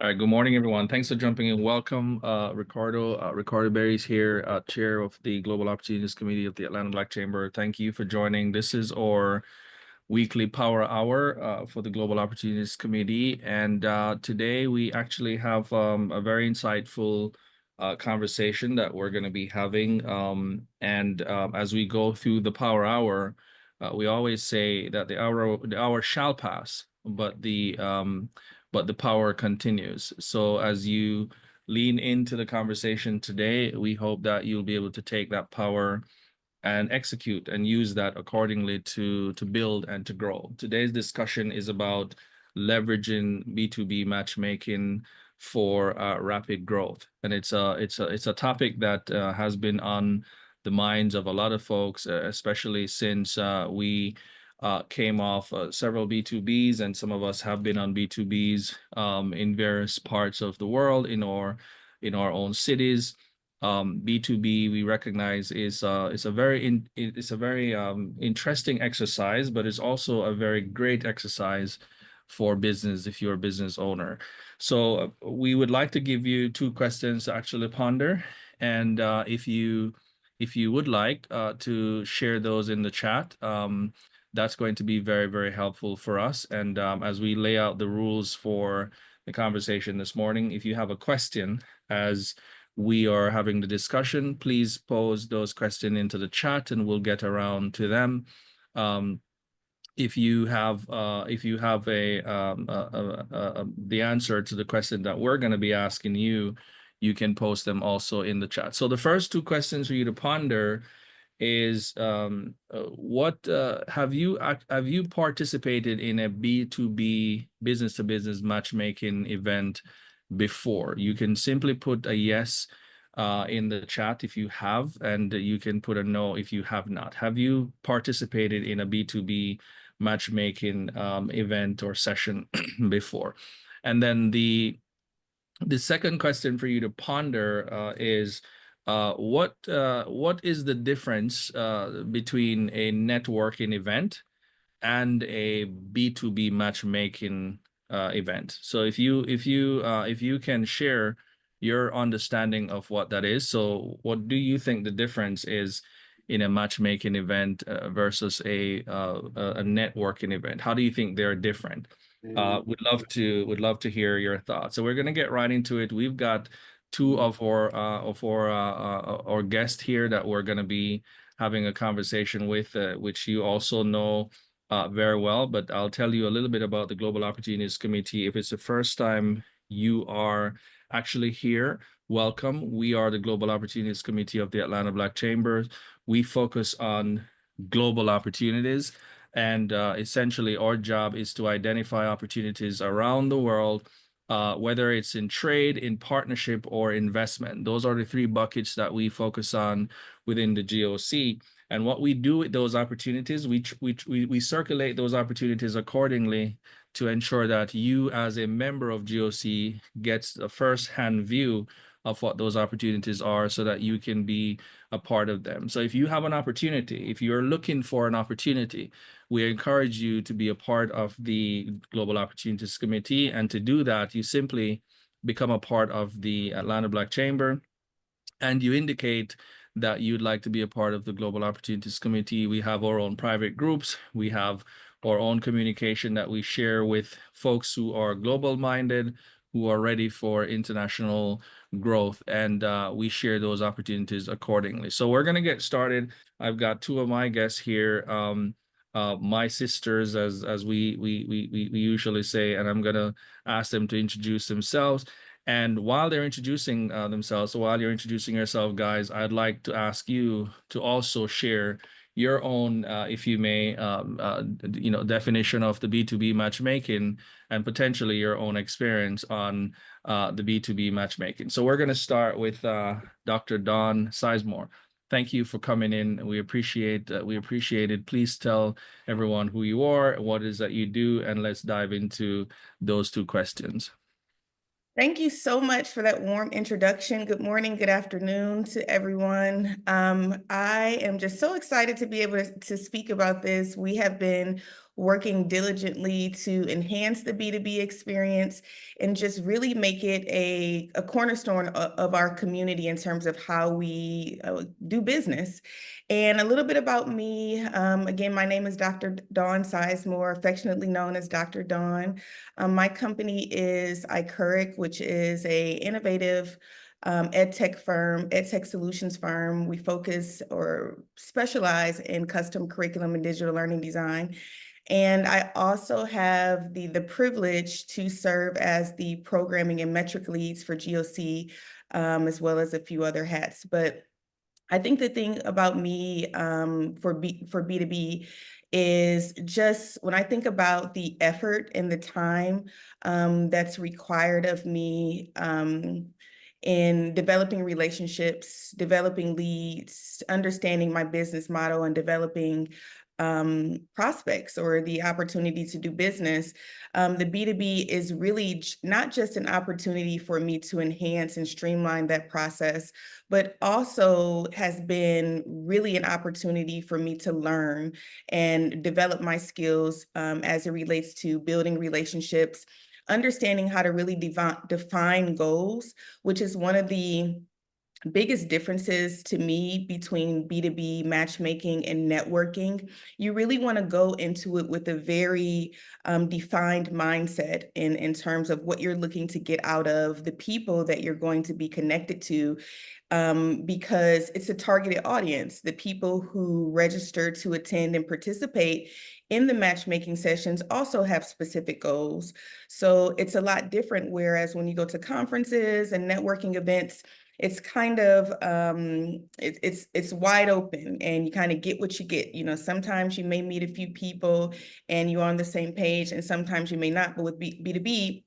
All right, good morning, everyone. Thanks for jumping in. Welcome, Ricardo. Ricardo Berry's here, Chair of the Global Opportunities Committee of the Atlanta Black Chamber. Thank you for joining. This is our weekly power hour for the Global Opportunities Committee. And today we actually have a very insightful conversation that we're going to be having. As we go through the power hour, we always say that the hour shall pass, but the power continues. So as you lean into the conversation today, we hope that you'll be able to take that power and execute and use that accordingly to build and to grow. Today's discussion is about leveraging B2B matchmaking for rapid growth, and it's a topic that has been on the minds of a lot of folks, especially since we came off several B2Bs, and some of us have been on B2Bs in various parts of the world in our own cities. B2B, we recognize is a very interesting exercise, but it's also a very great exercise for business if you're a business owner. So we would like to give you two questions to actually ponder, and if you would like to share those in the chat, that's going to be very, very helpful for us. And as we lay out the rules for the conversation this morning, if you have a question as we are having the discussion, please pose those questions into the chat and we'll get around to them. If you have the answer to the question that we're going to be asking you, you can post them also in the chat. So the first two questions for you to ponder is what have you participated in a B2B, business to business matchmaking event before? You can simply put a yes in the chat if you have, and you can put a no if you have not. Have you participated in a B2B matchmaking event or session before? And then the second question for you to ponder is what is the difference between a networking event and a B2B matchmaking event? So if you can share your understanding of what that is. So what do you think the difference is in a matchmaking event versus a networking event? How do you think they're different? Would love to hear your thoughts. So we're going to get right into it. We've got two of our guests here that we're going to be having a conversation with, which you also know very well. But I'll tell you a little bit about the Global Opportunities Committee. If it's the first time you are actually here, welcome. We are the Global Opportunities Committee of the Atlanta Black Chamber. We focus on global opportunities. And essentially, our job is to identify opportunities around the world, whether it's in trade, in partnership, or investment. Those are the three buckets that we focus on within the GOC. And what we do with those opportunities, we circulate those opportunities accordingly to ensure that you, as a member of GOC, gets a first-hand view of what those opportunities are so that you can be a part of them. So if you have an opportunity, if you're looking for an opportunity, we encourage you to be a part of the Global Opportunities Committee. And to do that, you simply become a part of the Atlanta Black Chamber and you indicate that you'd like to be a part of the Global Opportunities Committee. We have our own private groups. We have our own communication that we share with folks who are global minded, who are ready for international growth, and we share those opportunities accordingly. So we're going to get started. I've got two of my guests here, my sisters, as we usually say, and I'm going to ask them to introduce themselves. And while they're introducing themselves, so while you're introducing yourself, guys, I'd like to ask you to also share your own, if you may, definition of the B2B matchmaking and potentially your own experience on the B2B matchmaking. So we're going to start with Dr. Dawn Sizemore. Thank you for coming in. We appreciate it. Please tell everyone who you are, what it is that you do, and let's dive into those two questions. Thank you so much for that warm introduction. Good morning, good afternoon to everyone. I am just so excited to be able to speak about this. We have been working diligently to enhance the B2B experience and just really make it a cornerstone of our community in terms of how we do business. And a little bit about me, again, my name is Dr. Dawn Sizemore, affectionately known as Dr. Dawn. My company is iCurric, which is a innovative ed tech solutions firm. We focus or specialize in custom curriculum and digital learning design. And I also have the privilege to serve as the programming and metric leads for GOC, as well as a few other hats. But I think the thing about me for B2B is just when I think about the effort and the time that's required of me in developing relationships, developing leads, understanding my business model, and developing prospects or the opportunity to do business, the B2B is really not just an opportunity for me to enhance and streamline that process, but also has been really an opportunity for me to learn and develop my skills as it relates to building relationships, understanding how to really define goals, which is one of the biggest differences to me between B2B matchmaking and networking. You really want to go into it with a very defined mindset in terms of what you're looking to get out of the people that you're going to be connected to, because it's a targeted audience. The people who register to attend and participate in the matchmaking sessions also have specific goals. So it's a lot different, whereas when you go to conferences and networking events, it's kind of it's wide open and you kind of get what you get. You know, sometimes you may meet a few people and you're on the same page, and sometimes you may not. But with B2B,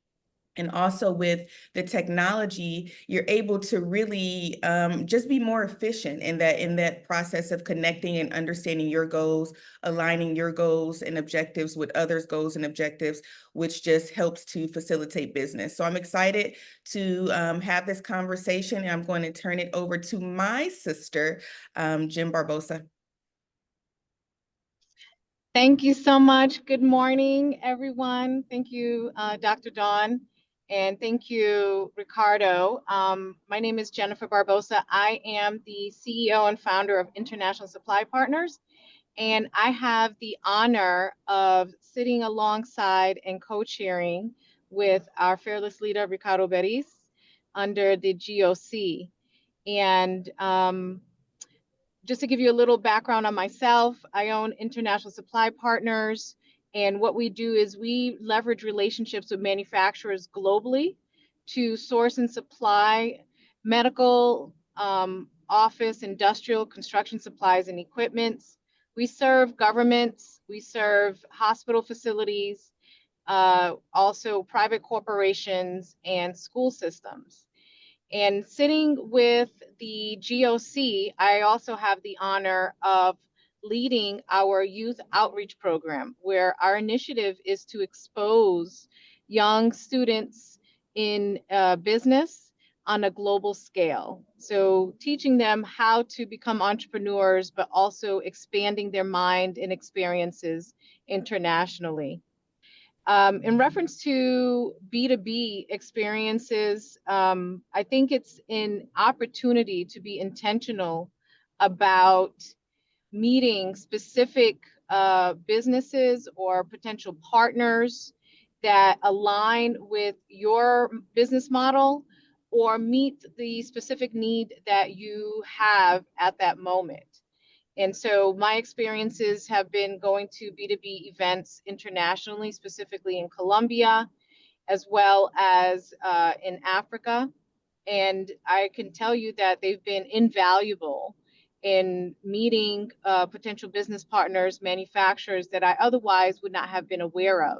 and also with the technology, you're able to really just be more efficient in that process of connecting and understanding your goals, aligning your goals and objectives with others' goals and objectives, which just helps to facilitate business. So I'm excited to have this conversation, and I'm going to turn it over to my sister, Jim Barbosa. Thank you so much. Good morning, everyone. Thank you, Dr. Dawn, and thank you, Ricardo. My name is Jennifer Barbosa. I am the CEO and founder of International Supply Partners, and I have the honor of sitting alongside and co-chairing with our fearless leader, Ricardo Beris, under the GOC. And just to give you a little background on myself, I own International Supply Partners, and what we do is we leverage relationships with manufacturers globally to source and supply medical, office, industrial, construction supplies and equipments. We serve governments, we serve hospital facilities, also private corporations and school systems. And sitting with the GOC, I also have the honor of leading our youth outreach program, where our initiative is to expose young students in business on a global scale. So teaching them how to become entrepreneurs, but also expanding their mind and experiences internationally. In reference to B2B experiences, I think it's an opportunity to be intentional about meeting specific businesses or potential partners that align with your business model or meet the specific need that you have at that moment. And so my experiences have been going to B2B events internationally, specifically in Colombia, as well as in Africa. And I can tell you that they've been invaluable in meeting potential business partners, manufacturers that I otherwise would not have been aware of,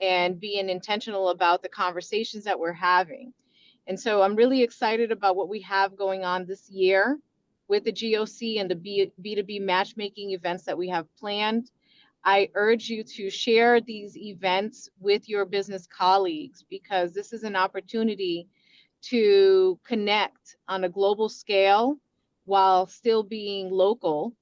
and being intentional about the conversations that we're having. And so I'm really excited about what we have going on this year with the GOC and the B2B matchmaking events that we have planned. I urge you to share these events with your business colleagues, because this is an opportunity to connect on a global scale while still being local,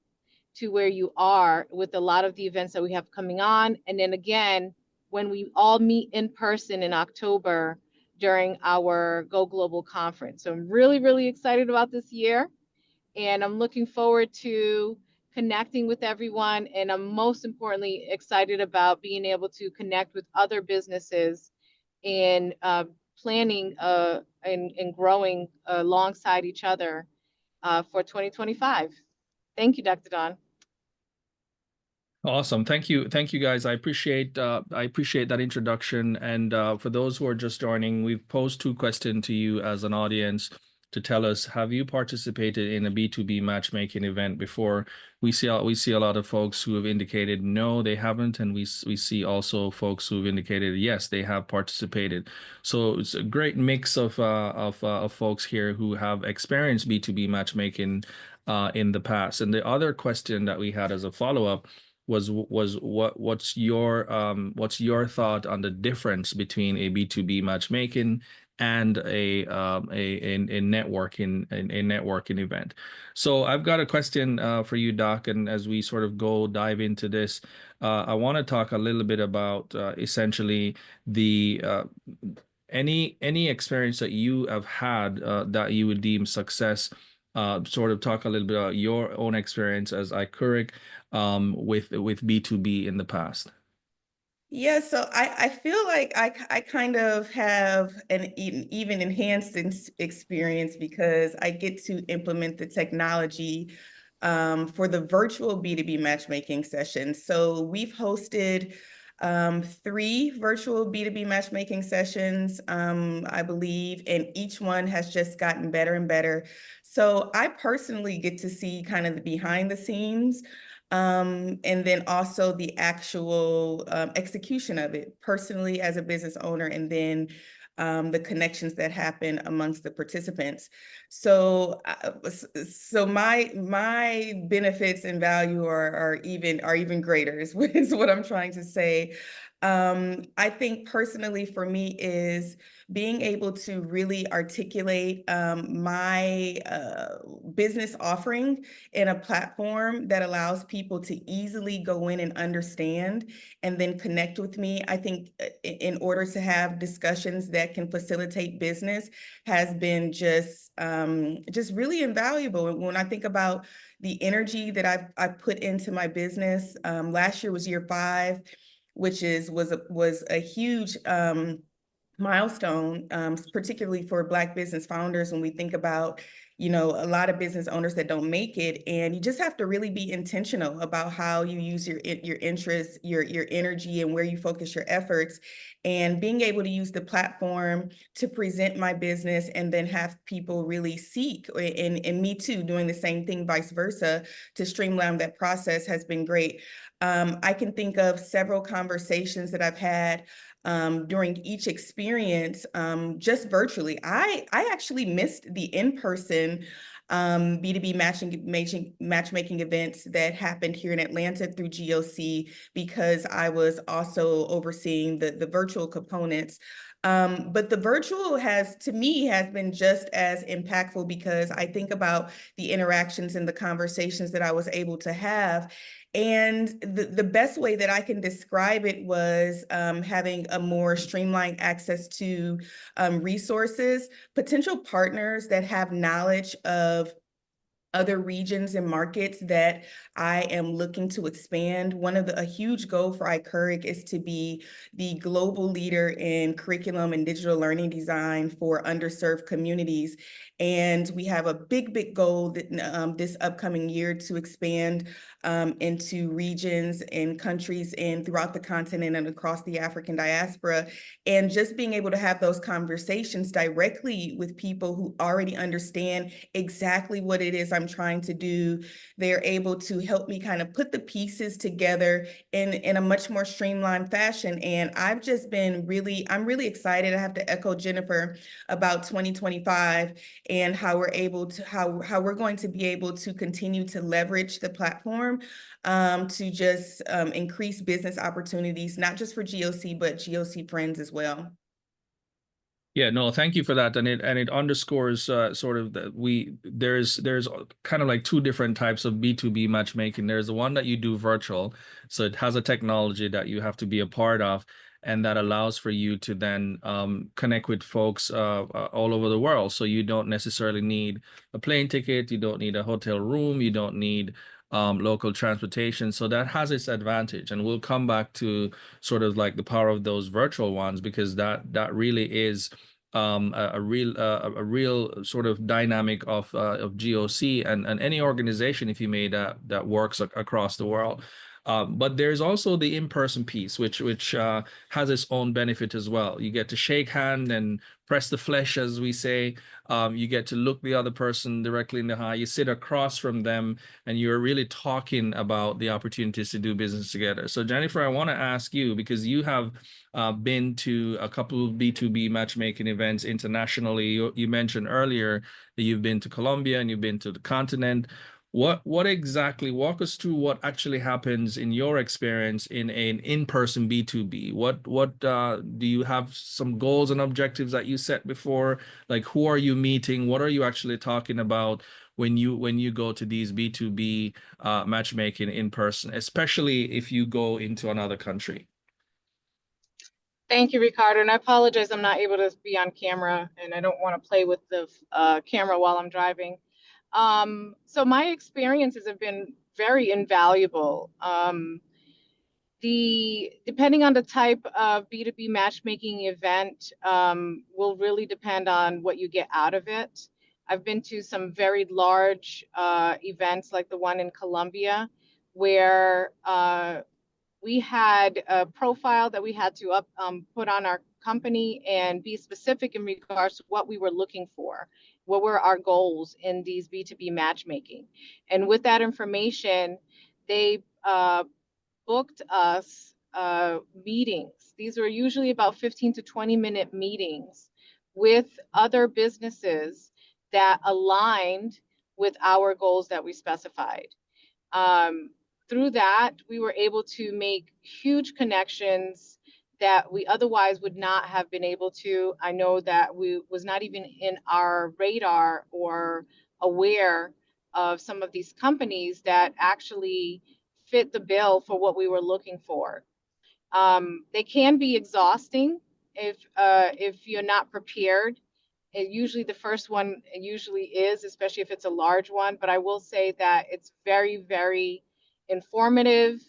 to where you are with a lot of the events that we have coming on. And then again, when we all meet in person in October during our Go Global conference. So I'm really, really excited about this year. And I'm looking forward to connecting with everyone. And I'm most importantly excited about being able to connect with other businesses and planning and growing alongside each other for 2025. Thank you, Dr. Don. Awesome. Thank you. Thank you guys. I appreciate that introduction. And for those who are just joining, we've posed two questions to you as an audience to tell us, have you participated in a B2B matchmaking event before? We see a lot of folks who have indicated no, they haven't, and we see also folks who have indicated yes, they have participated. So it's a great mix of folks here who have experienced B2B matchmaking in the past. And the other question that we had as a follow-up was what's your thought on the difference between a B2B matchmaking and a networking event. So I've got a question for you, Doc, and as we sort of dive into this, I want to talk a little bit about essentially the any experience that you have had that you would deem success. Sort of talk a little bit about your own experience as iCuric with B2B in the past. Yeah, so I feel like I kind of have an even enhanced experience because I get to implement the technology for the virtual B2B matchmaking sessions. So we've hosted 3 virtual B2B matchmaking sessions, I believe, and each one has just gotten better and better. So I personally get to see kind of the behind the scenes, and then also the actual execution of it personally as a business owner, and then the connections that happen amongst the participants. So, so my benefits and value are even greater is what I'm trying to say. I think personally for me is being able to really articulate my business offering in a platform that allows people to easily go in and understand and then connect with me. I think in order to have discussions that can facilitate business has been just really invaluable. And when I think about the energy that I've put into my business, last year was year 5, which was a huge milestone, particularly for Black business founders. When we think about, a lot of business owners that don't make it, and you just have to really be intentional about how you use your interests, your energy, and where you focus your efforts, and being able to use the platform to present my business and then have people really seek, and me too, doing the same thing, vice versa, to streamline that process has been great. I can think of several conversations that I've had during each experience, just virtually. I actually missed the in-person B2B matchmaking events that happened here in Atlanta through GOC because I was also overseeing the virtual components. But the virtual to me has been just as impactful because I think about the interactions and the conversations that I was able to have. And the best way that I can describe it was having a more streamlined access to resources, potential partners that have knowledge of other regions and markets that I am looking to expand. A huge goal for iCuric is to be the global leader in curriculum and digital learning design for underserved communities. And we have a big goal that this upcoming year to expand into regions and countries and throughout the continent and across the African diaspora. And just being able to have those conversations directly with people who already understand exactly what it is I'm trying to do. They're able to help me kind of put the pieces together in a much more streamlined fashion. And I'm really excited. I have to echo Jennifer about 2025 and how we're going to be able to continue to leverage the platform to just increase business opportunities, not just for GOC, but GOC friends as well. Yeah, no, thank you for that, and it underscores sort of that there's kind of like two different types of B2B matchmaking. There's the one that you do virtual, so it has a technology that you have to be a part of, and that allows for you to then connect with folks all over the world. So you don't necessarily need a plane ticket, you don't need a hotel room, you don't need local transportation. So that has its advantage, and we'll come back to sort of like the power of those virtual ones, because that really is a real sort of dynamic of GOC and any organization, if you may, that works across the world. But there's also the in-person piece, which has its own benefit as well. You get to shake hand and press the flesh, as we say. You get to look the other person directly in the eye. You sit across from them, and you're really talking about the opportunities to do business together. So, Jennifer, I want to ask you, because you have been to a couple of B2B matchmaking events internationally. You mentioned earlier that you've been to Colombia and you've been to the continent. What exactly, walk us through what actually happens in your experience in an in-person B2B? What do you have some goals and objectives that you set before? Like, who are you meeting? What are you actually talking about when you go to these B2B matchmaking in person, especially if you go into another country? Thank you, Ricardo. And I apologize, I'm not able to be on camera, and I don't want to play with the camera while I'm driving. So my experiences have been very invaluable. Depending on the type of B2B matchmaking event will really depend on what you get out of it. I've been to some very large events like the one in Colombia, where we had a profile that we had to put on our company and be specific in regards to what we were looking for, what were our goals in these B2B matchmaking. And with that information, they booked us meetings. These were usually about 15 to 20-minute meetings with other businesses that aligned with our goals that we specified. Through that, we were able to make huge connections that we otherwise would not have been able to. I know that we was not even in our radar or aware of some of these companies that actually fit the bill for what we were looking for. They can be exhausting if you're not prepared. Usually the first one usually is, especially if it's a large one, but I will say that it's very, very informative,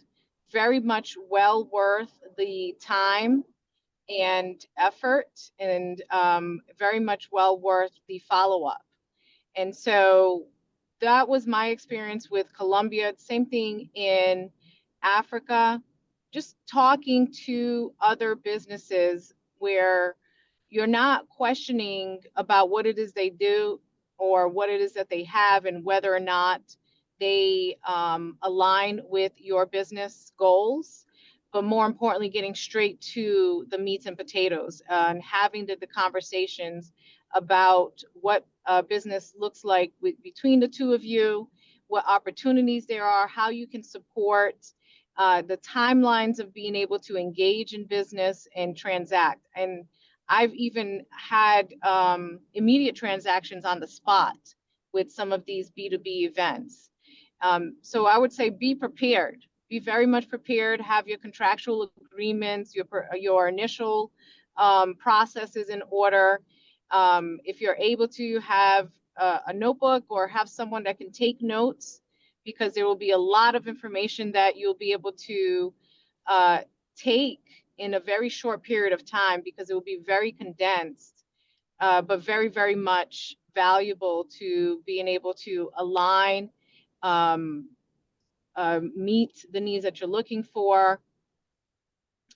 very much well worth the time and effort, and very much well worth the follow-up. And so that was my experience with Colombia. Same thing in Africa, just talking to other businesses where you're not questioning about what it is they do or what it is that they have and whether or not they align with your business goals, but more importantly, getting straight to the meats and potatoes and having the conversations about what business looks like between the two of you, what opportunities there are, how you can support, the timelines of being able to engage in business and transact. And I've even had immediate transactions on the spot with some of these B2B events. So I would say be prepared, be very much prepared, have your contractual agreements, your initial processes in order. If you're able to have a notebook or have someone that can take notes, because there will be a lot of information that you'll be able to take in a very short period of time, because it will be very condensed, but very, very much valuable to being able to align, meet the needs that you're looking for,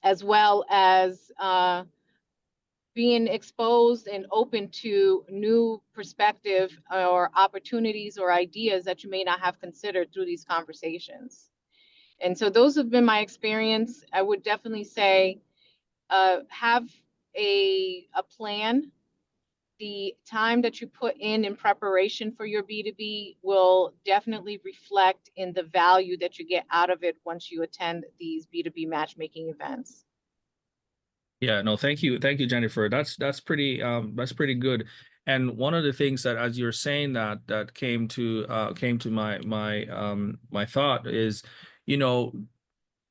as well as being exposed and open to new perspective or opportunities or ideas that you may not have considered through these conversations. And so those have been my experience. I would definitely say have a plan. The time that you put in preparation for your B2B will definitely reflect in the value that you get out of it once you attend these B2B matchmaking events. Yeah, no, thank you, Jennifer. That's pretty good. And one of the things that, as you're saying that, came to my thought is, you know,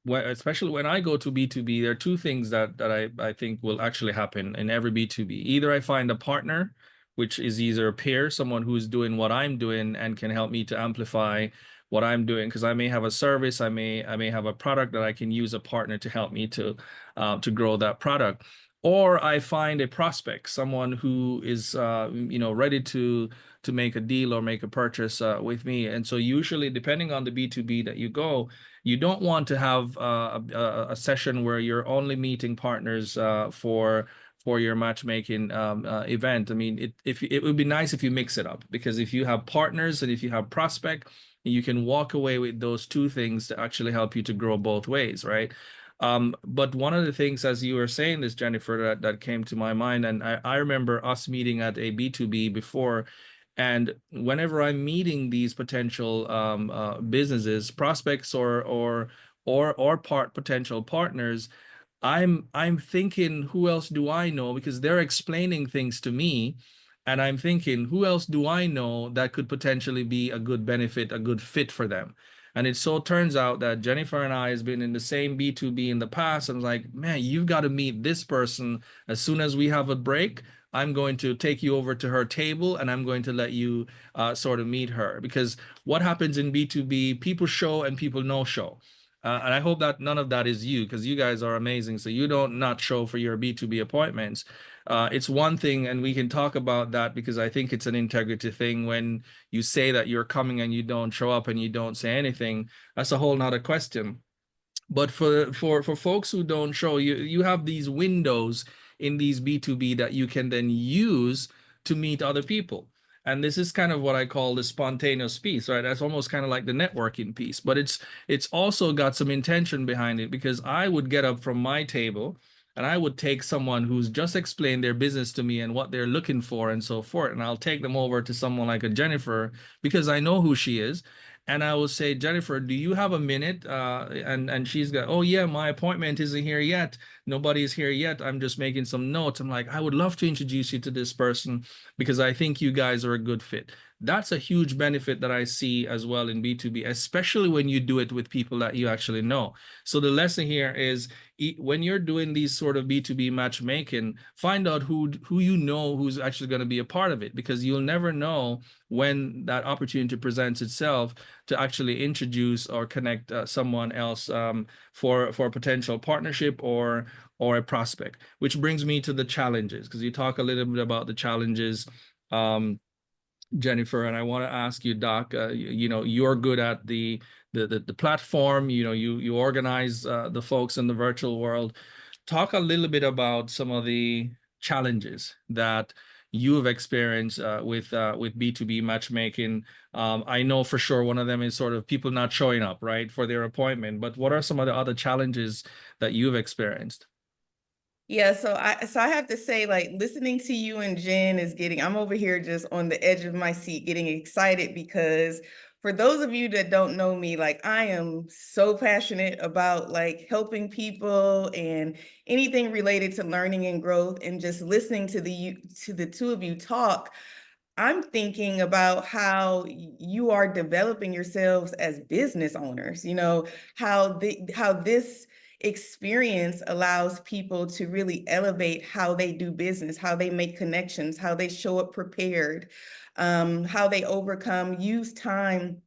especially when I go to B2B, there are two things that I think will actually happen in every B2B. Either I find a partner, which is either a peer, someone who's doing what I'm doing and can help me to amplify what I'm doing, because I may have a service, I may have a product that I can use a partner to help me to grow that product. Or I find a prospect, someone who is ready to make a deal or make a purchase with me. And so usually, depending on the B2B that you go, you don't want to have a session where you're only meeting partners for your matchmaking event. I mean, it would be nice if you mix it up, because if you have partners and if you have prospect, you can walk away with those two things to actually help you to grow both ways, right? But one of the things, as you were saying this, Jennifer, that came to my mind, and I remember us meeting at a B2B before, and whenever I'm meeting these potential businesses, prospects, or potential partners, I'm thinking, who else do I know? Because they're explaining things to me, and I'm thinking, who else do I know that could potentially be a good benefit, a good fit for them? And it so turns out that Jennifer and I has been in the same B2B in the past. And like, man, you've got to meet this person as soon as we have a break. I'm going to take you over to her table and I'm going to let you sort of meet her. Because what happens in B2B, people show and people no show. And I hope that none of that is you, because you guys are amazing. So you don't not show for your B2B appointments. It's one thing, and we can talk about that, because I think it's an integrity thing. When you say that you're coming and you don't show up and you don't say anything, that's a whole nother question. But for folks who don't show, you have these windows in these B2B that you can then use to meet other people. And this is kind of what I call the spontaneous piece, right? That's almost kind of like the networking piece, but it's also got some intention behind it, because I would get up from my table and I would take someone who's just explained their business to me and what they're looking for and so forth, and I'll take them over to someone like a Jennifer, because I know who she is, and I will say, Jennifer, do you have a minute? And she's got, oh yeah, my appointment isn't here yet. Nobody's here yet. I'm just making some notes. I'm like, I would love to introduce you to this person because I think you guys are a good fit. That's a huge benefit that I see as well in B2B, especially when you do it with people that you actually know. So the lesson here is, when you're doing these sort of B2B matchmaking, find out who you know who's actually going to be a part of it, because you'll never know when that opportunity presents itself to actually introduce or connect someone else for a potential partnership or a prospect. Which brings me to the challenges, because you talk a little bit about the challenges, Jennifer, and I want to ask you, Doc. You're good at the platform. You organize the folks in the virtual world. Talk a little bit about some of the challenges that you have experienced with B2B matchmaking. I know for sure one of them is sort of people not showing up, right, for their appointment. But what are some of the other challenges that you've experienced? Yeah, so I have to say, like, listening to you and Jen is I'm over here just on the edge of my seat getting excited, because for those of you that don't know me, like, I am so passionate about like helping people and anything related to learning and growth, and just listening to the two of you talk. I'm thinking about how you are developing yourselves as business owners, how this experience allows people to really elevate how they do business, how they make connections, how they show up prepared, how they use time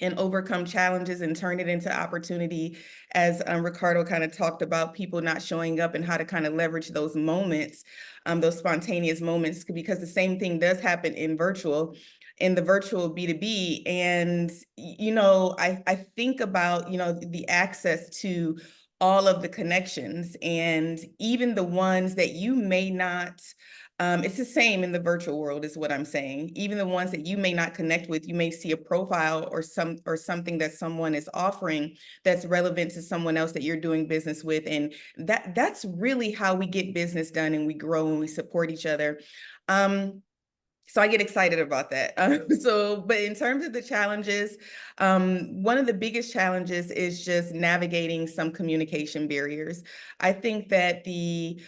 and overcome challenges and turn it into opportunity, as Ricardo kind of talked about people not showing up and how to kind of leverage those moments, those spontaneous moments, because the same thing does happen in the virtual B2B. And, I think about, the access to all of the connections, and even the ones that you may not, it's the same in the virtual world is what I'm saying. Even the ones that you may not connect with, you may see a profile or something that someone is offering that's relevant to someone else that you're doing business with. And that's really how we get business done and we grow and we support each other. Um, So I get excited about that. But in terms of the challenges, one of the biggest challenges is just navigating some communication barriers. I think that the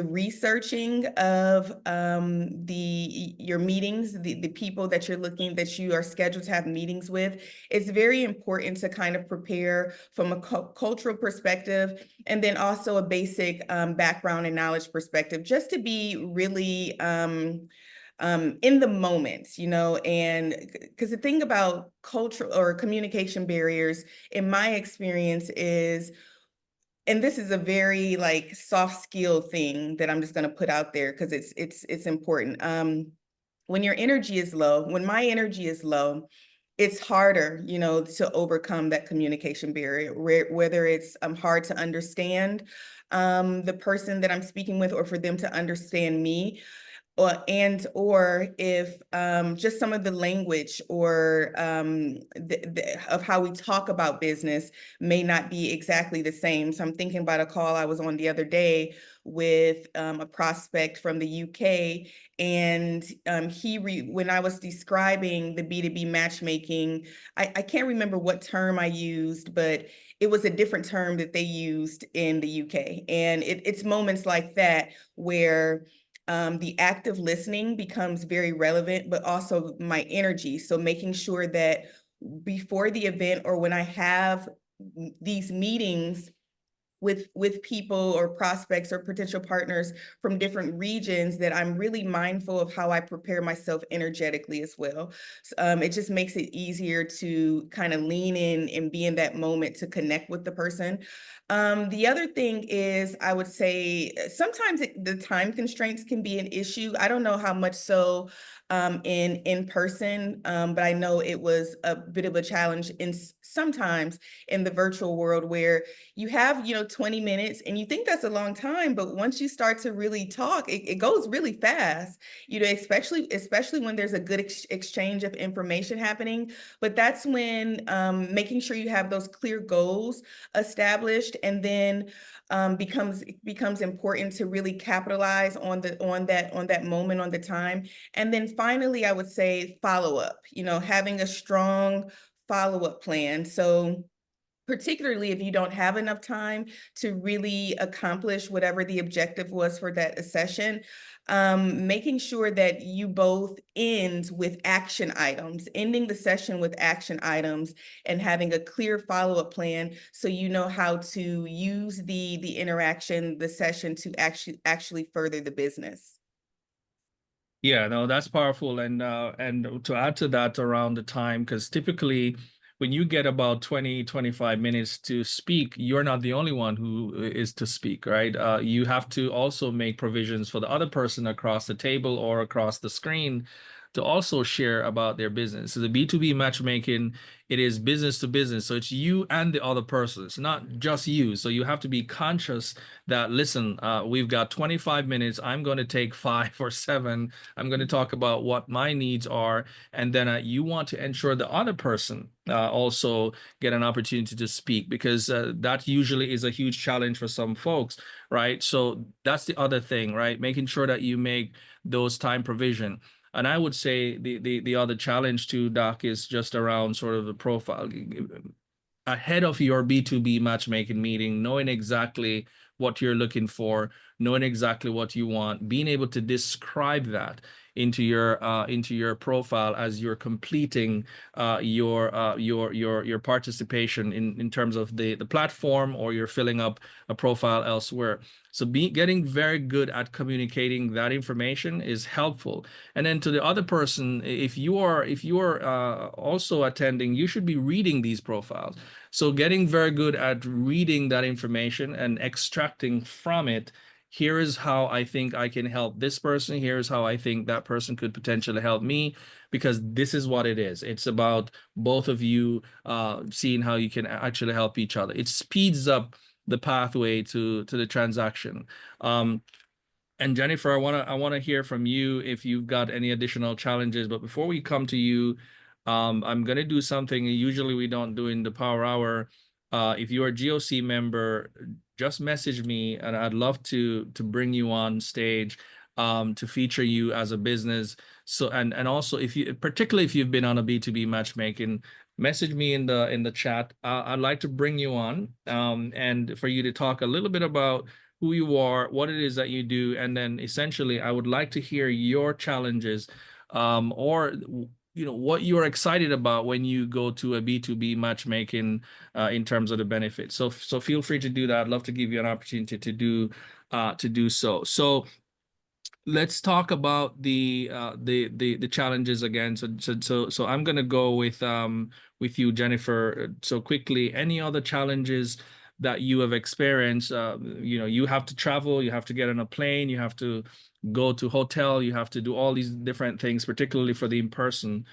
researching of your meetings, the people that you are scheduled to have meetings with, is very important to kind of prepare from a cultural perspective, and then also a basic background and knowledge perspective, just to be really in the moment, and because the thing about cultural or communication barriers, in my experience, is, and this is a very like soft skill thing that I'm just going to put out there because it's important. When your energy is low, when my energy is low, it's harder, to overcome that communication barrier, whether it's hard to understand the person that I'm speaking with, or for them to understand me, or if just some of the language or of how we talk about business may not be exactly the same. So I'm thinking about a call I was on the other day with a prospect from the UK, and when I was describing the B2B matchmaking, I can't remember what term I used, but it was a different term that they used in the UK. And it's moments like that where the active listening becomes very relevant, but also my energy. So making sure that before the event, or when I have these meetings with people or prospects or potential partners from different regions, that I'm really mindful of how I prepare myself energetically as well. It just makes it easier to kind of lean in and be in that moment to connect with the person. The other thing is, I would say sometimes the time constraints can be an issue. I don't know how much so in person, but I know it was a bit of a challenge sometimes in the virtual world, where you have 20 minutes and you think that's a long time, but once you start to really talk, it goes really fast, especially when there's a good exchange of information happening. But that's when making sure you have those clear goals established, and then becomes important to really capitalize on that moment, on the time. And then finally, I would say follow up, having a strong follow-up plan. So particularly if you don't have enough time to really accomplish whatever the objective was for that session, making sure that you both end with action items, ending the session with action items, and having a clear follow-up plan, so you know how to use the interaction, the session, to actually further the business. Yeah, no, that's powerful. And to add to that around the time, because typically when you get about 20, 25 minutes to speak, you're not the only one who is to speak, right? You have to also make provisions for the other person across the table or across the screen to also share about their business. So the B2B matchmaking, it is business to business. So it's you and the other person. It's not just you. So you have to be conscious that, listen, we've got 25 minutes. I'm going to take 5 or 7. I'm going to talk about what my needs are. And then you want to ensure the other person also get an opportunity to speak, because that usually is a huge challenge for some folks, right? So that's the other thing, right? Making sure that you make those time provision. And I would say the other challenge too, Doc, is just around sort of the profile. Ahead of your B2B matchmaking meeting, knowing exactly what you're looking for, knowing exactly what you want, being able to describe that into your profile as you're completing your participation in terms of the platform, or you're filling up a profile elsewhere. So getting very good at communicating that information is helpful. And then to the other person, if you are also attending, you should be reading these profiles. So getting very good at reading that information and extracting from it, here is how I think I can help this person. Here's how I think that person could potentially help me, because this is what it is. It's about both of you seeing how you can actually help each other. It speeds up the pathway to the transaction. And Jennifer, I wanna hear from you if you've got any additional challenges. But before we come to you, I'm gonna do something usually we don't do in the Power Hour. If you're a GOC member, just message me, and I'd love to bring you on stage. to feature you as a business. So and also if you, particularly if you've been on a B2B matchmaking, message me in the chat. I'd like to bring you on and for you to talk a little bit about who you are, what it is that you do, and then essentially I would like to hear your challenges or what you're excited about when you go to a B2B matchmaking in terms of the benefits. So feel free to do that. I'd love to give you an opportunity to do so. So let's talk about the challenges again. So I'm gonna go with you, Jennifer. So quickly, any other challenges that you have experienced? You have to travel, you have to get on a plane, you have to go to hotel, you have to do all these different things, particularly for the in-person.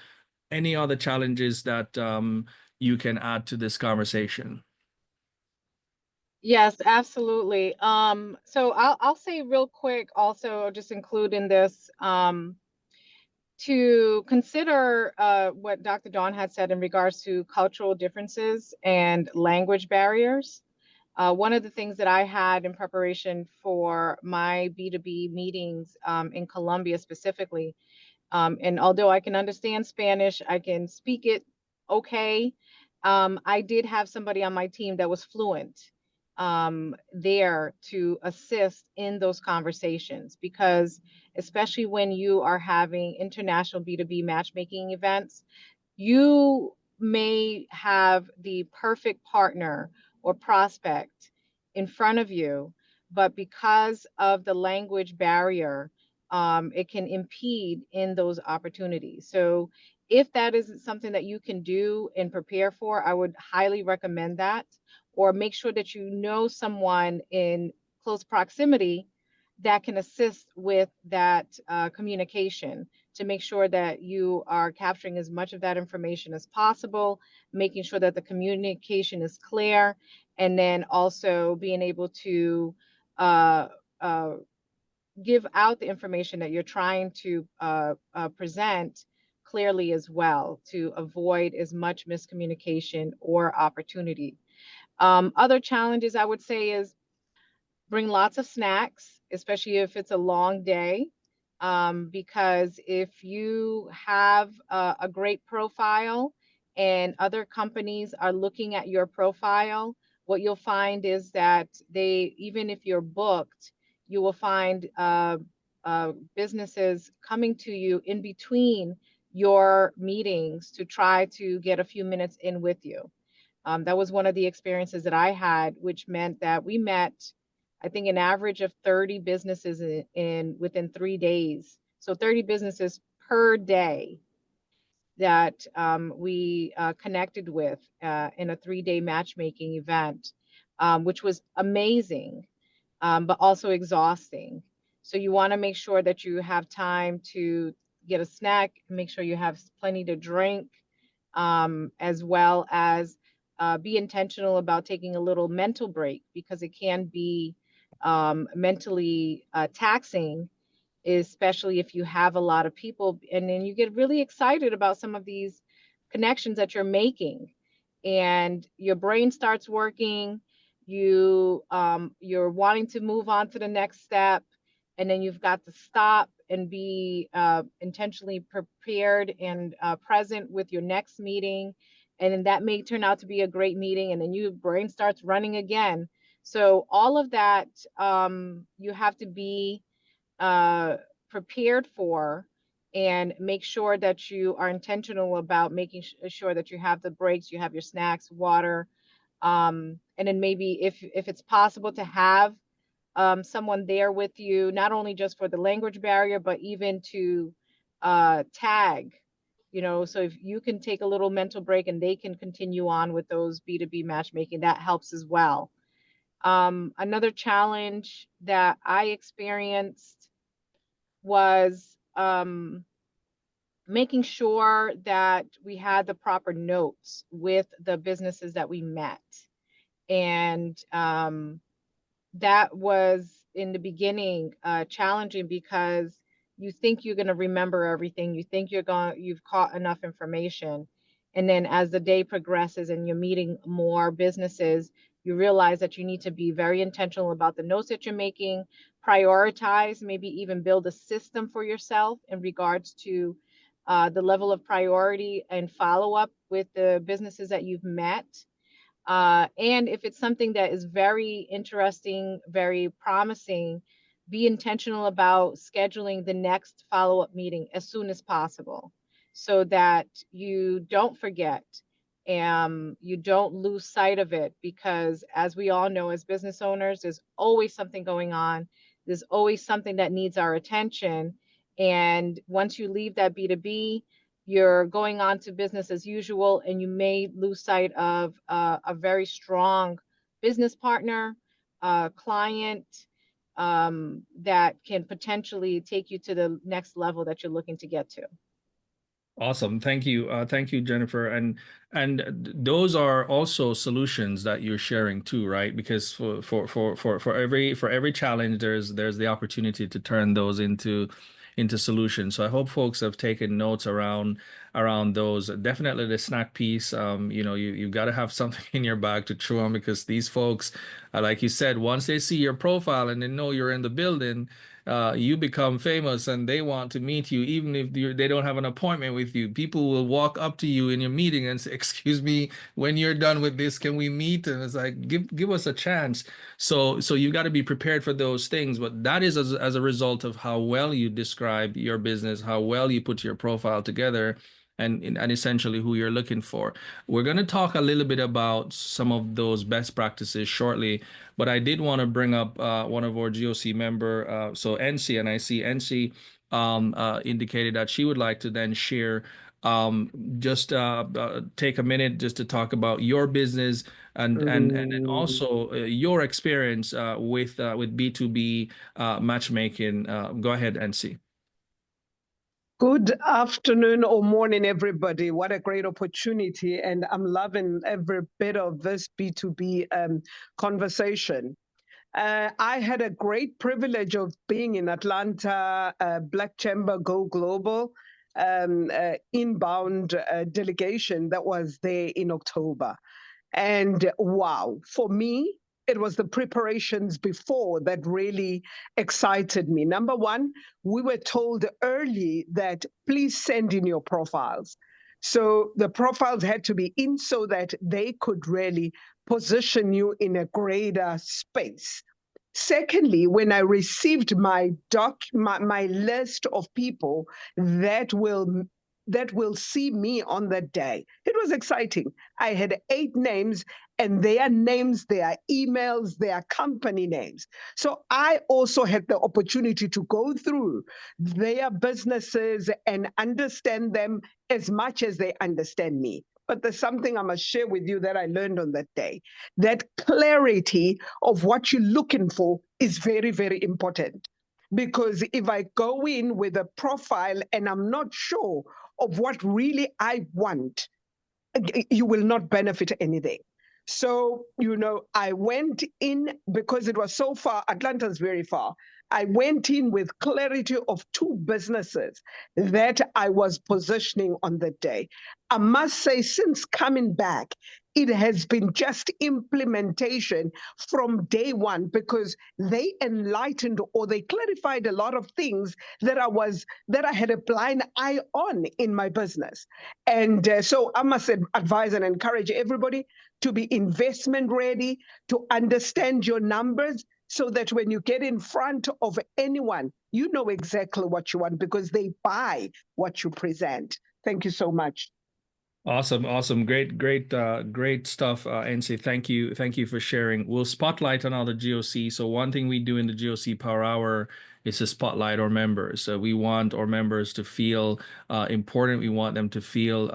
Any other challenges that you can add to this conversation? Yes, absolutely. So I'll say real quick also, just include in this to consider what Dr. Dawn had said in regards to cultural differences and language barriers. One of the things that I had in preparation for my B2B meetings in Colombia specifically, and although I can understand Spanish, I can speak it okay. I did have somebody on my team that was fluent there to assist in those conversations, because especially when you are having international B2B matchmaking events, you may have the perfect partner or prospect in front of you, but because of the language barrier, it can impede in those opportunities. So if that isn't something that you can do and prepare for, I would highly recommend that, or make sure that you know someone in close proximity that can assist with that communication, to make sure that you are capturing as much of that information as possible, making sure that the communication is clear, and then also being able to uh, uh, give out the information that you're trying to present clearly as well, to avoid as much miscommunication or opportunity. Other challenges I would say is bring lots of snacks, especially if it's a long day. Because if you have a great profile and other companies are looking at your profile, what you'll find is that even if you're booked, you will find businesses coming to you in between your meetings to try to get a few minutes in with you. That was one of the experiences that I had, which meant that we met, I think, an average of 30 businesses within 3 days. So 30 businesses per day that we connected with in a 3-day matchmaking event, which was amazing, but also exhausting. So you want to make sure that you have time to get a snack, make sure you have plenty to drink, as well as be intentional about taking a little mental break, because it can be mentally taxing, especially if you have a lot of people, and then you get really excited about some of these connections that you're making, and your brain starts working. You're wanting to move on to the next step, and then you've got to stop and be intentionally prepared and present with your next meeting, and then that may turn out to be a great meeting, and then your brain starts running again. So all of that, you have to be uh, prepared for, and make sure that you are intentional about making sure that you have the breaks, you have your snacks, water, and then maybe if it's possible to have someone there with you, not only just for the language barrier, but even to tag, so if you can take a little mental break and they can continue on with those B2B matchmaking, that helps as well. Another challenge that I experienced was making sure that we had the proper notes with the businesses that we met. And that was in the beginning challenging, because you think you're going to remember everything. You think you've caught enough information. And then as the day progresses and you're meeting more businesses, you realize that you need to be very intentional about the notes that you're making, prioritize, maybe even build a system for yourself in regards to the level of priority and follow up with the businesses that you've met. And if it's something that is very interesting, very promising, be intentional about scheduling the next follow-up meeting as soon as possible so that you don't forget and you don't lose sight of it. Because as we all know, as business owners, there's always something going on. There's always something that needs our attention. And once you leave that B2B, you're going on to business as usual, and you may lose sight of a very strong business partner, client that can potentially take you to the next level that you're looking to get to. Awesome. Thank you, Jennifer. And those are also solutions that you're sharing too, right? Because for every challenge, there's the opportunity to turn those into solutions. So I hope folks have taken notes around those. Definitely the snack piece. You've got to have something in your bag to chew on, because these folks, like you said, once they see your profile and they know you're in the building, you become famous and they want to meet you, even if they don't have an appointment with you. People will walk up to you in your meeting and say, "Excuse me, when you're done with this, can we meet?" And it's like, give us a chance. So you got to be prepared for those things. But that is as a result of how well you describe your business, how well you put your profile together, and essentially who you're looking for. We're going to talk a little bit about some of those best practices shortly, but I did want to bring up one of our GOC member, so NC, and I see NC indicated that she would like to then share, just take a minute just to talk about your business and then also your experience with B2B matchmaking. Go ahead, NC. Good afternoon or morning, everybody. What a great opportunity. And I'm loving every bit of this B2B conversation. I had a great privilege of being in Atlanta, Black Chamber Go Global inbound delegation that was there in October. And wow, for me, it was the preparations before that really excited me. Number one, we were told early that please send in your profiles. So the profiles had to be in so that they could really position you in a greater space. Secondly, when I received my list of people that will see me on that day, it was exciting. I had 8 names, and their names, their emails, their company names. So I also had the opportunity to go through their businesses and understand them as much as they understand me. But there's something I must share with you that I learned on that day. That clarity of what you're looking for is very, very important. Because if I go in with a profile and I'm not sure of what really I want, you will not benefit anything. So, I went in because it was so far. Atlanta's very far. I went in with clarity of 2 businesses that I was positioning on the day. I must say, since coming back, it has been just implementation from day one, because they enlightened or they clarified a lot of things that I had a blind eye on in my business. And so I must advise and encourage everybody to be investment ready, to understand your numbers, so that when you get in front of anyone, you know exactly what you want, because they buy what you present. Thank you so much. Awesome. Great stuff, NC. Thank you for sharing. We'll spotlight another GOC. So one thing we do in the GOC Power Hour is to spotlight our members. So we want our members to feel important. We want them to feel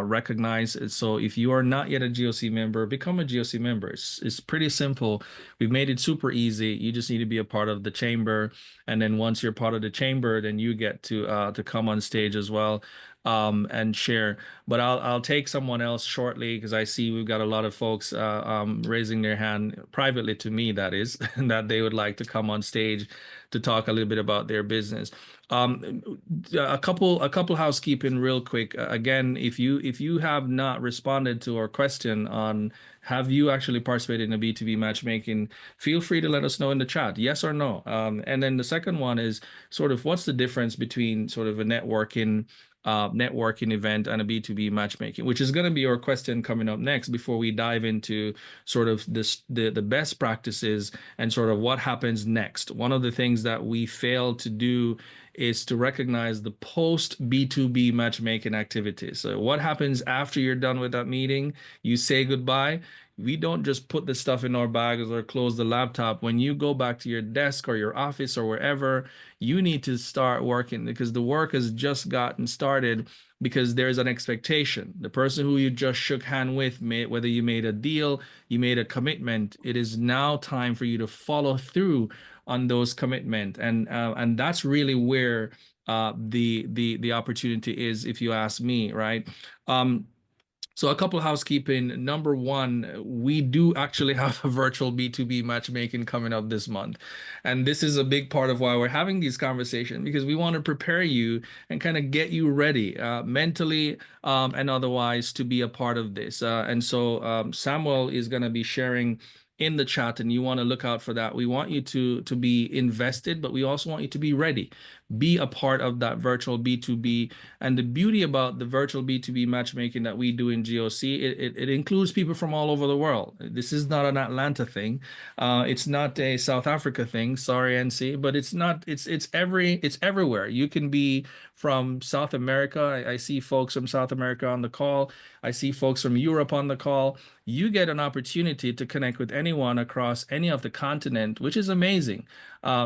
recognized. So if you are not yet a GOC member, become a GOC member. It's pretty simple. We've made it super easy. You just need to be a part of the chamber, and then once you're part of the chamber, then you get to come on stage as well. and share. But I'll take someone else shortly because I see we've got a lot of folks raising their hand privately to me, that is, that they would like to come on stage to talk a little bit about their business. A couple housekeeping real quick. Again, if you have not responded to our question on have you actually participated in a B2B matchmaking, feel free to let us know in the chat, yes or no. And then the second one is sort of what's the difference between sort of a networking event and a B2B matchmaking, which is going to be our question coming up next before we dive into sort of the best practices and sort of what happens next. One of the things that we fail to do is to recognize the post B2B matchmaking activities. So what happens after you're done with that meeting? You say goodbye. We don't just put the stuff in our bags or close the laptop. When you go back to your desk or your office or wherever, you need to start working because the work has just gotten started because there's an expectation. The person who you just shook hand with, whether you made a deal, you made a commitment, it is now time for you to follow through on those commitment, and that's really where the opportunity is, if you ask me, right? So a couple of housekeeping. Number one, we do actually have a virtual B2B matchmaking coming up this month. And this is a big part of why we're having these conversations, because we want to prepare you and kind of get you ready mentally and otherwise to be a part of this. And so Samuel is going to be sharing in the chat, and you want to look out for that. We want you to be invested, but we also want you to be ready. Be a part of that virtual B2B. And the beauty about the virtual B2B matchmaking that we do in GOC, it includes people from all over the world. This is not an Atlanta thing. It's not a South Africa thing. Sorry, NC, but it's not. It's everywhere. You can be from South America. I see folks from South America on the call. I see folks from Europe on the call. You get an opportunity to connect with anyone across any of the continent, which is amazing,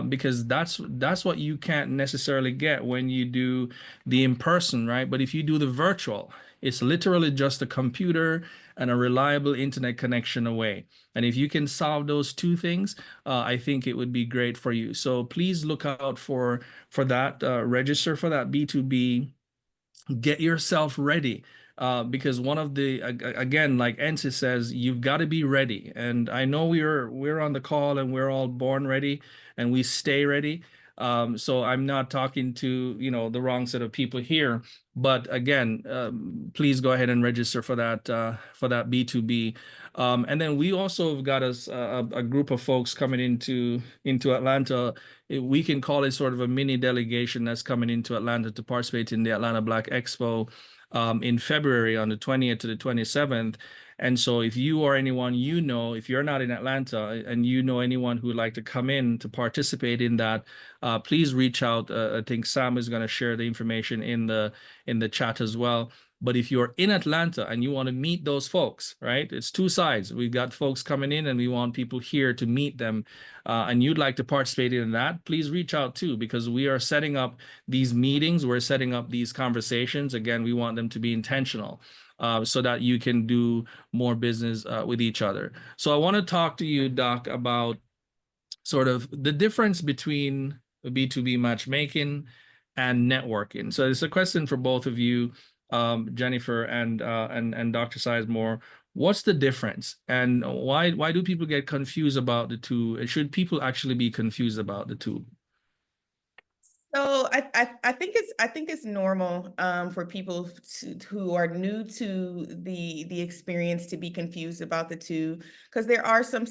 because that's what you can't necessarily get when you do the in-person, right? But if you do the virtual, it's literally just a computer and a reliable internet connection away. And if you can solve those two things, I think it would be great for you. So please look out for that. Register for that B2B. Get yourself ready. Because one of the, again, like Ensis says, you've got to be ready. And I know we're on the call and we're all born ready and we stay ready. So I'm not talking to, the wrong set of people here. But again, please go ahead and register for that B2B. And then we also have got a group of folks coming into Atlanta. We can call it sort of a mini delegation that's coming into Atlanta to participate in the Atlanta Black Expo in February on the 20th to the 27th. And so if you or anyone if you're not in Atlanta and you know anyone who would like to come in to participate in that, please reach out. I think Sam is going to share the information in the chat as well. But if you're in Atlanta and you want to meet those folks, right? It's two sides. We've got folks coming in and we want people here to meet them. And you'd like to participate in that, please reach out too, because we are setting up these meetings. We're setting up these conversations. Again, we want them to be intentional so that you can do more business with each other. So I want to talk to you, Doc, about sort of the difference between B2B matchmaking and networking. So it's a question for both of you, Jennifer and Dr. Sizemore. What's the difference, and why do people get confused about the two? And should people actually be confused about the two? So I think it's normal for people who are new to the experience to be confused about the two, because there are some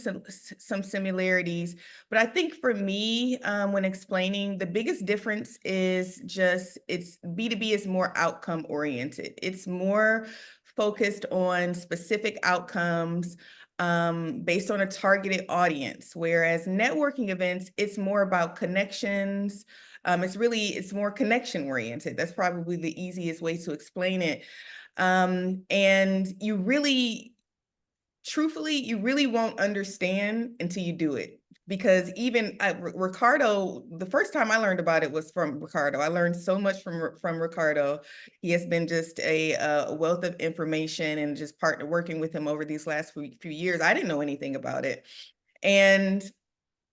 similarities. But I think for me, when explaining, the biggest difference is just B2B is more outcome oriented. It's more focused on specific outcomes based on a targeted audience, whereas networking events, it's more about connections. It's more connection oriented. That's probably the easiest way to explain it. And truthfully, you really won't understand until you do it. Because even Ricardo, the first time I learned about it was from Ricardo. I learned so much from Ricardo. He has been just a wealth of information, and just working with him over these last few years. I didn't know anything about it. And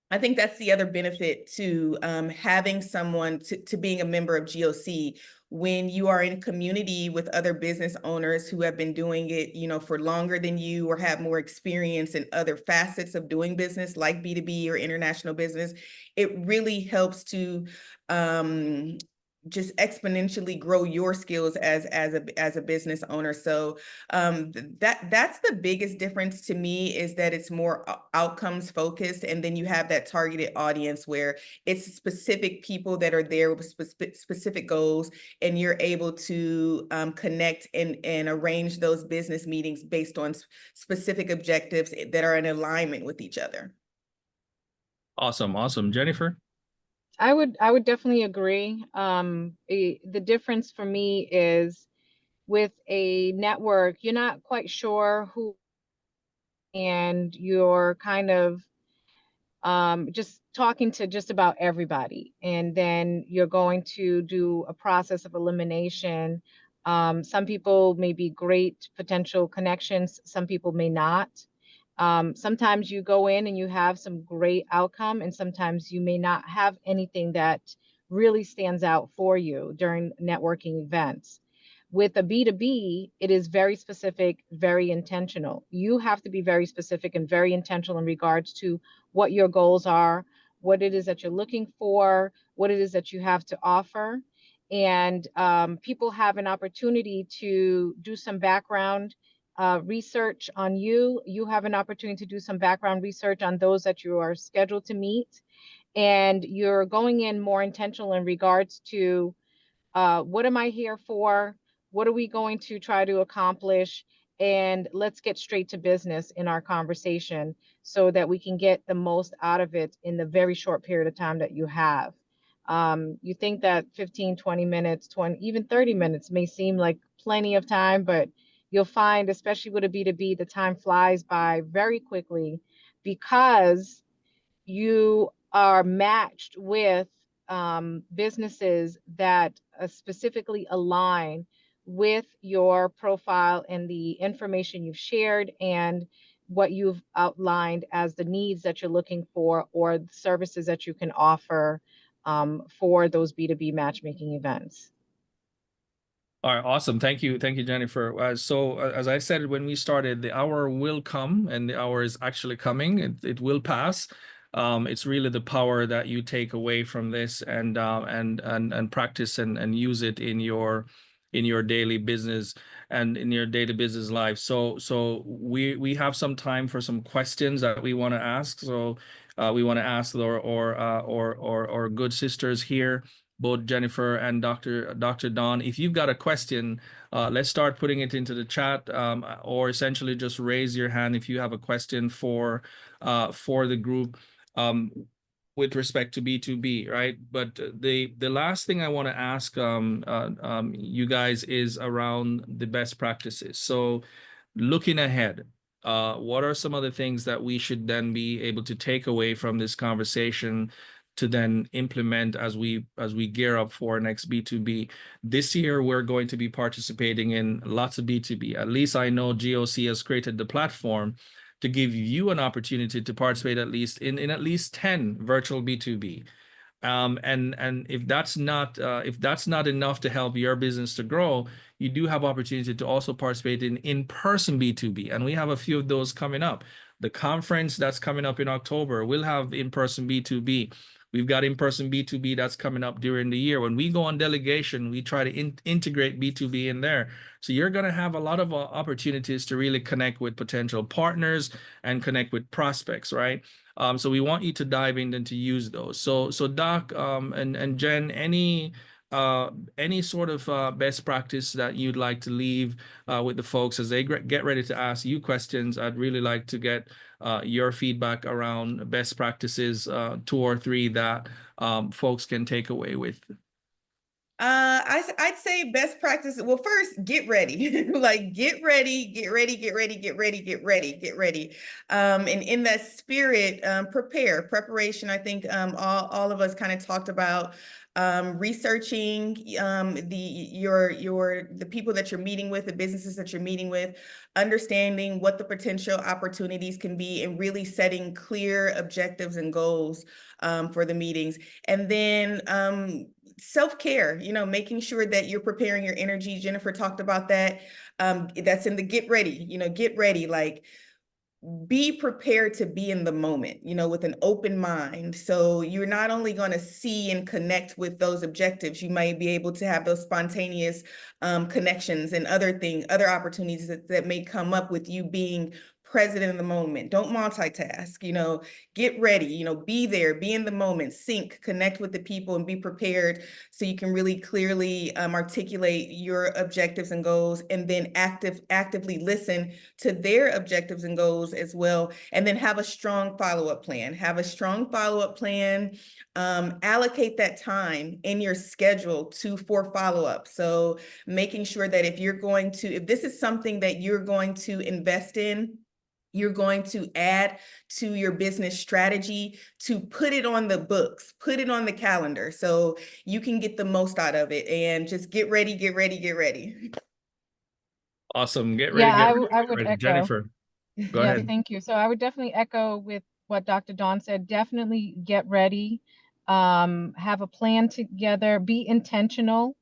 I think that's the other benefit to having someone to being a member of GOC. When you are in community with other business owners who have been doing it, for longer than you, or have more experience in other facets of doing business, like B2B or international business, it really helps to just exponentially grow your skills as a business owner. So that's the biggest difference to me, is that it's more outcomes focused, and then you have that targeted audience where it's specific people that are there with specific goals, and you're able to connect and arrange those business meetings based on specific objectives that are in alignment with each other. Awesome. Jennifer? I would definitely agree. The difference for me is, with a network, you're not quite sure who, and you're kind of just talking to just about everybody. And then you're going to do a process of elimination. Some people may be great potential connections, some people may not. Sometimes you go in and you have some great outcome, and sometimes you may not have anything that really stands out for you during networking events. With a B2B, it is very specific, very intentional. You have to be very specific and very intentional in regards to what your goals are, what it is that you're looking for, what it is that you have to offer. And people have an opportunity to do some background research on you. You have an opportunity to do some background research on those that you are scheduled to meet. And you're going in more intentional in regards to what am I here for? What are we going to try to accomplish? And let's get straight to business in our conversation so that we can get the most out of it in the very short period of time that you have. You think that 15, 20 minutes, 20, even 30 minutes may seem like plenty of time, but you'll find, especially with a B2B, the time flies by very quickly, because you are matched with businesses that specifically align with your profile and the information you've shared and what you've outlined as the needs that you're looking for, or the services that you can offer for those B2B matchmaking events. All right, awesome. Thank you, Jennifer. So as I said when we started, the hour will come, and the hour is actually coming. It will pass. It's really the power that you take away from this, and practice and use it in your daily business and in your daily business life. So we have some time for some questions that we want to ask. So we want to ask our good sisters here, both Jennifer and Dr. Dawn. If you've got a question, let's start putting it into the chat, or essentially just raise your hand if you have a question for the group with respect to B2B, right? But the last thing I want to ask you guys is around the best practices. So looking ahead, what are some of the things that we should then be able to take away from this conversation to then implement as we gear up for next B2B? This year, we're going to be participating in lots of B2B. At least I know GOC has created the platform to give you an opportunity to participate at least in at least 10 virtual B2B. And if that's not enough to help your business to grow, you do have opportunity to also participate in in-person B2B, and we have a few of those coming up. The conference that's coming up in October will have in-person B2B. We've got in-person B2B that's coming up during the year. When we go on delegation, we try to integrate B2B in there. So you're going to have a lot of opportunities to really connect with potential partners and connect with prospects, right? So we want you to dive in and to use those. So Doc and Jen, any sort of best practice that you'd like to leave with the folks as they get ready to ask you questions? I'd really like to get your feedback around best practices, 2 or 3 that folks can take away with. I'd say best practice. Well, first, get ready. Like get ready, get ready, get ready, get ready, get ready, get ready. And in that spirit, preparation. I think all of us kind of talked about researching the people that you're meeting with, the businesses that you're meeting with, understanding what the potential opportunities can be, and really setting clear objectives and goals for the meetings. And then self-care, making sure that you're preparing your energy. Jennifer talked about that. That's in the get ready, get ready, like be prepared to be in the moment, with an open mind. So you're not only going to see and connect with those objectives, you might be able to have those spontaneous connections and other opportunities that may come up with you being present in the moment. Don't multitask, get ready, be there, be in the moment, sync, connect with the people, and be prepared so you can really clearly articulate your objectives and goals, and then actively listen to their objectives and goals as well. And then have a strong follow-up plan. Allocate that time in your schedule for follow-up. So making sure that if this is something that you're going to invest in, you're going to add to your business strategy, to put it on the books, put it on the calendar so you can get the most out of it. And just get ready, get ready, get ready. Awesome. Get ready, Yeah, get ready, I get would ready. echo. Jennifer, go Yes, ahead. thank you. So I would definitely echo with what Dr. Dawn said. Definitely get ready, have a plan together, be intentional,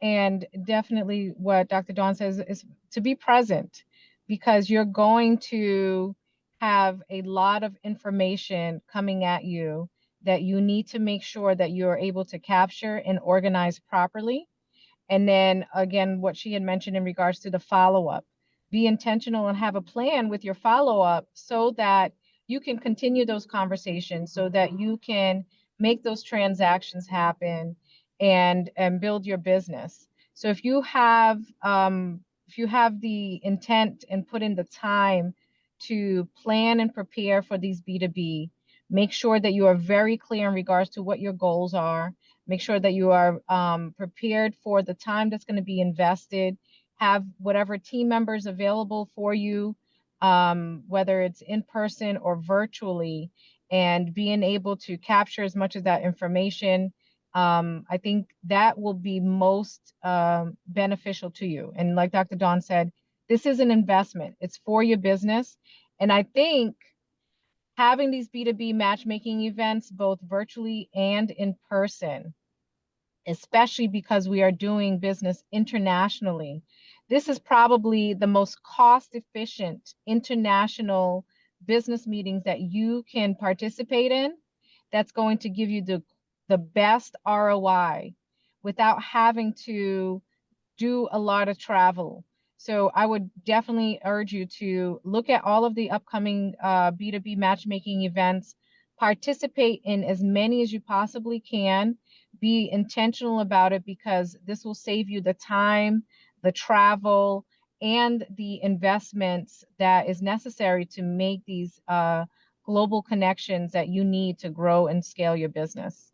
and definitely what Dr. Dawn says is to be present, because you're going to have a lot of information coming at you that you need to make sure that you're able to capture and organize properly. And then again, what she had mentioned in regards to the follow-up, be intentional and have a plan with your follow-up so that you can continue those conversations, so that you can make those transactions happen and build your business. So if you have the intent and put in the time to plan and prepare for these B2B, make sure that you are very clear in regards to what your goals are. Make sure that you are prepared for the time that's going to be invested. Have whatever team members available for you, whether it's in person or virtually, and being able to capture as much of that information. I think that will be most beneficial to you. And like Dr. Dawn said, this is an investment. It's for your business. And I think having these B2B matchmaking events, both virtually and in person, especially because we are doing business internationally, this is probably the most cost efficient international business meetings that you can participate in, that's going to give you the best ROI without having to do a lot of travel. So I would definitely urge you to look at all of the upcoming B2B matchmaking events, participate in as many as you possibly can, be intentional about it, because this will save you the time, the travel, and the investments that is necessary to make these global connections that you need to grow and scale your business.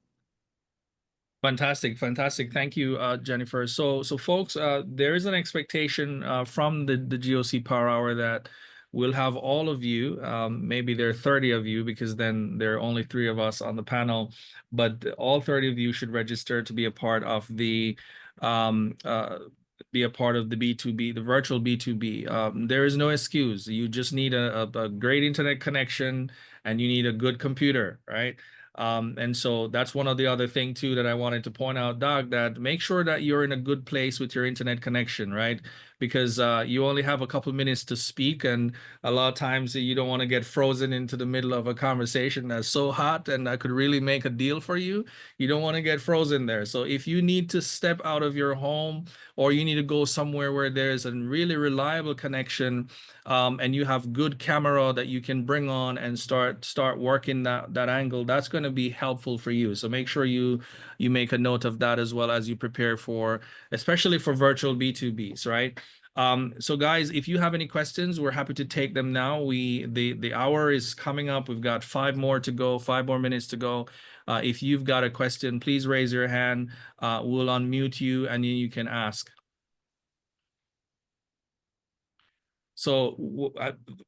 Fantastic, fantastic. Thank you, Jennifer. So folks, there is an expectation from the GOC Power Hour that we'll have all of you. Maybe there are 30 of you, because then there are only 3 of us on the panel. But all 30 of you should register to be a part of the B2B, the virtual B2B. There is no excuse. You just need a great internet connection, and you need a good computer, right? And so that's one of the other thing too that I wanted to point out, Doug, that make sure that you're in a good place with your internet connection, right? Because you only have a couple minutes to speak, and a lot of times you don't want to get frozen into the middle of a conversation that's so hot and that could really make a deal for you. You don't want to get frozen there. So if you need to step out of your home, or you need to go somewhere where there's a really reliable connection, and you have good camera that you can bring on and start working that angle, that's going to be helpful for you. So make sure you make a note of that as well as you prepare for, especially for virtual B2Bs, right? So guys, if you have any questions, we're happy to take them now. The hour is coming up. We've got 5 more to go, 5 more minutes to go. If you've got a question, please raise your hand. We'll unmute you and you can ask. So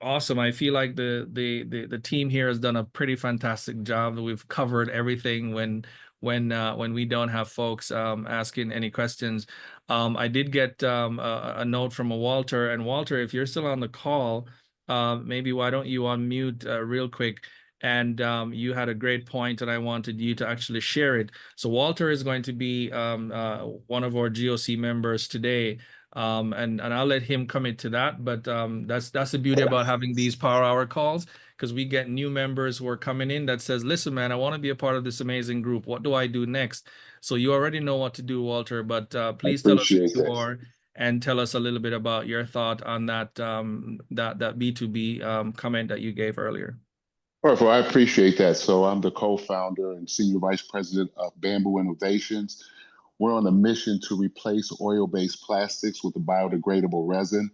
awesome. I feel like the team here has done a pretty fantastic job. We've covered everything when we don't have folks asking any questions. I did get a note from a Walter, and Walter, if you're still on the call, maybe why don't you unmute real quick? And you had a great point, and I wanted you to actually share it. So Walter is going to be one of our GOC members today. And I'll let him commit to that. But that's the beauty about having these Power Hour calls, because we get new members who are coming in that says, listen, man, I want to be a part of this amazing group. What do I do next? So you already know what to do, Walter, but please tell us who you are and tell us a little bit about your thought on that that B2B comment that you gave earlier. Perfect. I appreciate that. So I'm the co-founder and senior vice president of Bamboo Innovations. We're on a mission to replace oil-based plastics with a biodegradable resin.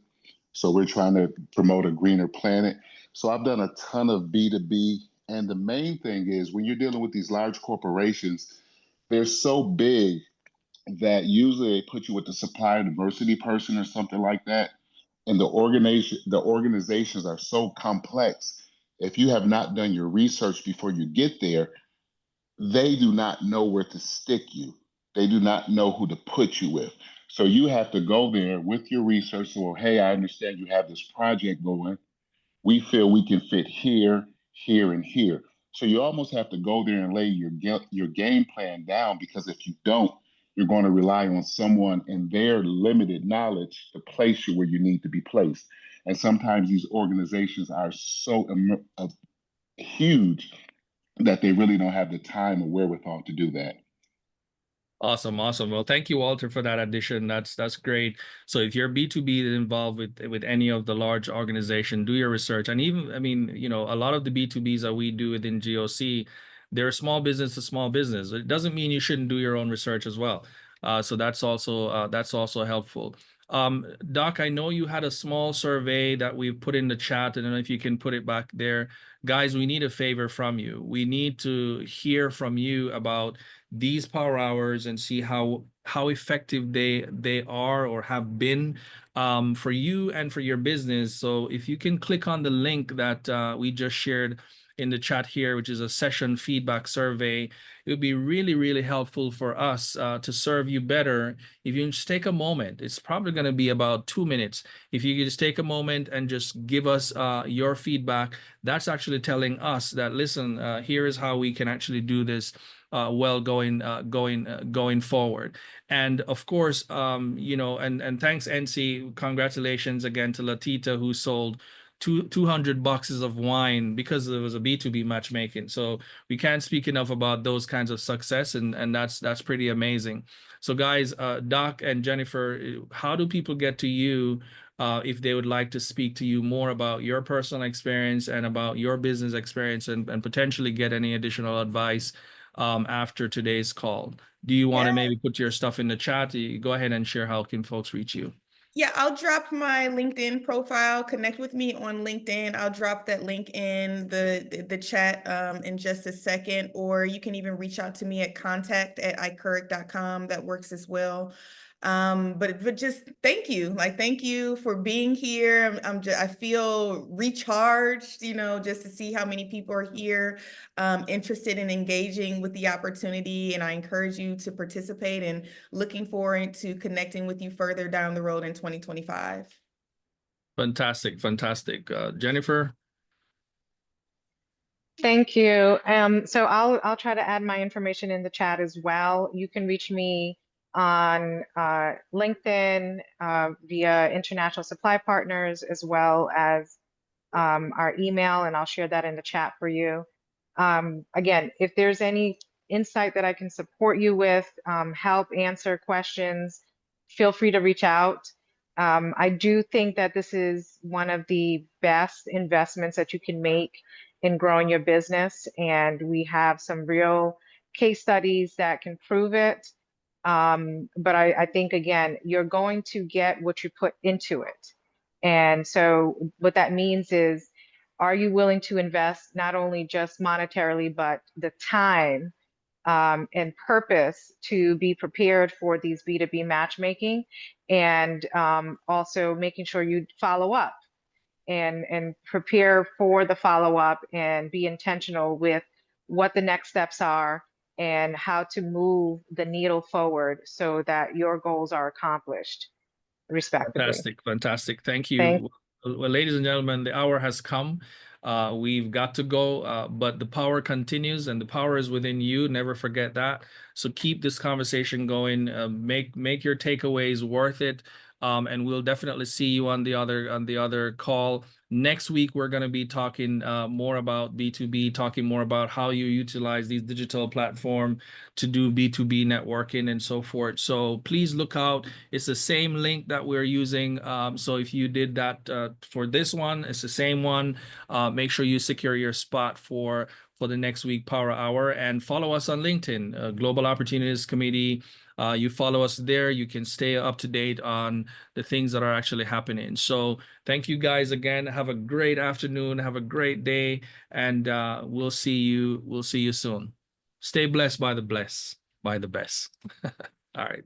So we're trying to promote a greener planet. So I've done a ton of B2B. And the main thing is when you're dealing with these large corporations, they're so big that usually they put you with the supplier diversity person or something like that. And the organizations are so complex. If you have not done your research before you get there, they do not know where to stick you. They do not know who to put you with. So you have to go there with your research. So, hey, I understand you have this project going. We feel we can fit here, here, and here. So you almost have to go there and lay your game plan down, because if you don't, you're going to rely on someone and their limited knowledge to place you where you need to be placed. And sometimes these organizations are so huge that they really don't have the time or wherewithal to do that. Awesome. Well, thank you, Walter, for that addition. That's great. So if you're B2B involved with any of the large organization, do your research. And even, I mean, you know, a lot of the B2Bs that we do within GOC, they're small business to small business. It doesn't mean you shouldn't do your own research as well. So that's also helpful. Doc, I know you had a small survey that we've put in the chat. I don't know if you can put it back there. Guys, we need a favor from you. We need to hear from you about these Power Hours and see how effective they are or have been for you and for your business. So if you can click on the link that we just shared in the chat here, which is a session feedback survey, it would be really, really helpful for us to serve you better. If you just take a moment, it's probably going to be about 2 minutes. If you could just take a moment and just give us your feedback, that's actually telling us that, listen, here is how we can actually do this well going forward. And of course, you know, and thanks, NC. Congratulations again to Latita, who sold 200 boxes of wine because it was a B2B matchmaking. So we can't speak enough about those kinds of success, and that's pretty amazing. So guys, Doc and Jennifer, how do people get to you if they would like to speak to you more about your personal experience and about your business experience, and potentially get any additional advice after today's call? Do you want to maybe put your stuff in the chat? Go ahead and share how can folks reach you. Yeah, I'll drop my LinkedIn profile. Connect with me on LinkedIn. I'll drop that link in the chat in just a second, or you can even reach out to me at contact@icuric.com. That works as well. But just thank you, thank you for being here. I feel recharged, you know, just to see how many people are here, interested in engaging with the opportunity. And I encourage you to participate, and looking forward to connecting with you further down the road in 2025. Fantastic. Jennifer? Thank you. So I'll try to add my information in the chat as well. You can reach me on LinkedIn via International Supply Partners, as well as our email, and I'll share that in the chat for you. Again, if there's any insight that I can support you with, help answer questions, feel free to reach out. I do think that this is one of the best investments that you can make in growing your business, and we have some real case studies that can prove it. But I think, again, you're going to get what you put into it. And so what that means is, are you willing to invest not only just monetarily, but the time and purpose to be prepared for these B2B matchmaking, and also making sure you follow up and prepare for the follow-up and be intentional with what the next steps are and how to move the needle forward so that your goals are accomplished respectively. Fantastic, fantastic. Thank you. Thank Well, ladies and gentlemen, the hour has come. We've got to go, but the power continues, and the power is within you. Never forget that. So keep this conversation going. Make your takeaways worth it. And we'll definitely see you on the other call. Next week, we're going to be talking more about B2B, talking more about how you utilize these digital platform to do B2B networking and so forth. So please look out. It's the same link that we're using. So if you did that for this one, it's the same one. Make sure you secure your spot for the next week Power Hour, and follow us on LinkedIn, Global Opportunities Committee. You follow us there, you can stay up to date on the things that are actually happening. So thank you guys again. Have a great afternoon. Have a great day, and we'll see you soon. Stay blessed by the best. All right.